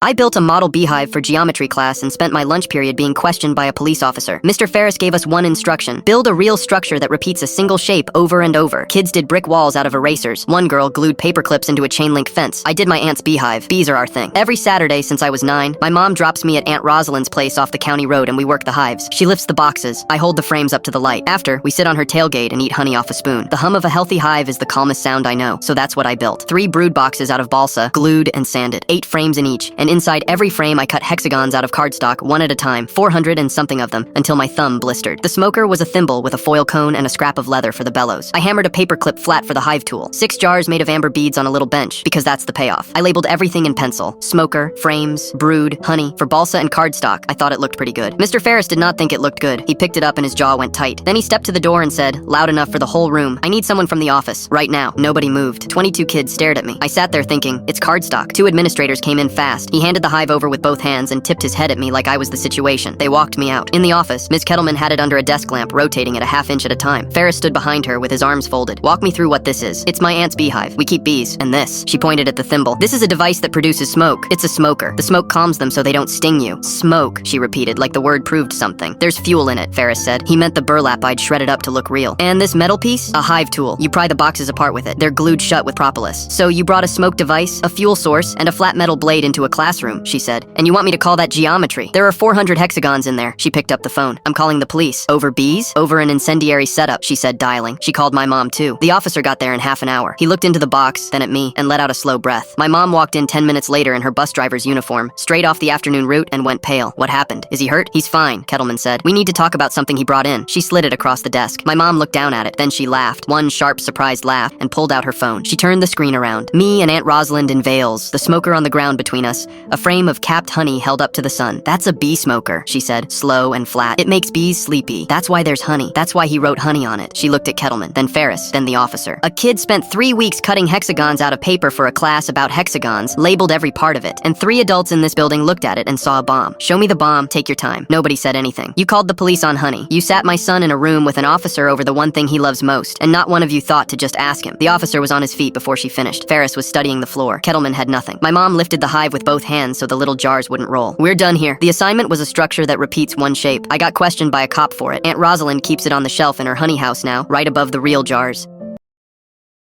I built a model beehive for geometry class and spent my lunch period being questioned by a police officer. Mr. Ferris gave us one instruction: build a real structure that repeats a single shape over and over. Kids did brick walls out of erasers. One girl glued paper clips into a chain link fence. I did my aunt's beehive. Bees are our thing. Every Saturday since I was 9, my mom drops me at Aunt Rosalind's place off the county road and we work the hives. She lifts the boxes. I hold the frames up to the light. After, we sit on her tailgate and eat honey off a spoon. The hum of a healthy hive is the calmest sound I know, so that's what I built. 3 brood boxes out of balsa, glued and sanded. 8 frames in each, and inside every frame I cut hexagons out of cardstock, one at a time, 400 and something of them, until my thumb blistered. The smoker was a thimble with a foil cone and a scrap of leather for the bellows. I hammered a paper clip flat for the hive tool. 6 jars made of amber beads on a little bench, because that's the payoff. I labeled everything in pencil: smoker, frames, brood, honey. For balsa and cardstock, I thought it looked pretty good. Mr. Ferris did not think it looked good. He picked it up and his jaw went tight. Then he stepped to the door and said, loud enough for the whole room, "I need someone from the office, right now." Nobody moved. 22 kids stared at me. I sat there thinking, it's cardstock. 2 administrators came in fast. He handed the hive over with both hands and tipped his head at me like I was the situation. They walked me out. In the office, Ms. Kettleman had it under a desk lamp, rotating it a ½ inch at a time. Ferris stood behind her with his arms folded. "Walk me through what this is." "It's my aunt's beehive. We keep bees. And this." She pointed at the thimble. "This is a device that produces smoke. It's a smoker. The smoke calms them so they don't sting you." "Smoke," she repeated, like the word proved something. "There's fuel in it," Ferris said. He meant the burlap I'd shredded up to look real. "And this metal piece? A hive tool. You pry the boxes apart with it. They're glued shut with propolis." "So you brought a smoke device, a fuel source, and a flat metal blade into a classroom," she said. "And you want me to call that geometry? There are 400 hexagons in there." She picked up the phone. "I'm calling the police." "Over bees?" "Over an incendiary setup," she said, dialing. She called my mom too. The officer got there in half an hour. He looked into the box, then at me, and let out a slow breath. My mom walked in 10 minutes later in her bus driver's uniform, straight off the afternoon route, and went pale. "What happened? Is he hurt?" "He's fine," Kettleman said. "We need to talk about something he brought in." She slid it across the desk. My mom looked down at it, then she laughed, one sharp, surprised laugh, and pulled out her phone. She turned the screen around. Me and Aunt Rosalind in veils, the smoker on the ground between us, a frame of capped honey held up to the sun. "That's a bee smoker," she said, slow and flat. "It makes bees sleepy. That's why there's honey. That's why he wrote honey on it." She looked at Kettleman, then Ferris, then the officer. "A kid spent 3 weeks cutting hexagons out of paper for a class about hexagons, labeled every part of it, and 3 adults in this building looked at it and saw a bomb. Show me the bomb, take your time." Nobody said anything. "You called the police on honey. You sat my son in a room with an officer over the one thing he loves most, and not one of you thought to just ask him." The officer was on his feet before she finished. Ferris was studying the floor. Kettleman had nothing. My mom lifted the hive with both hands so the little jars wouldn't roll. "We're done here. The assignment was a structure that repeats one shape. I got questioned by a cop for it. Aunt Rosalind keeps it on the shelf in her honey house now, right above the real jars."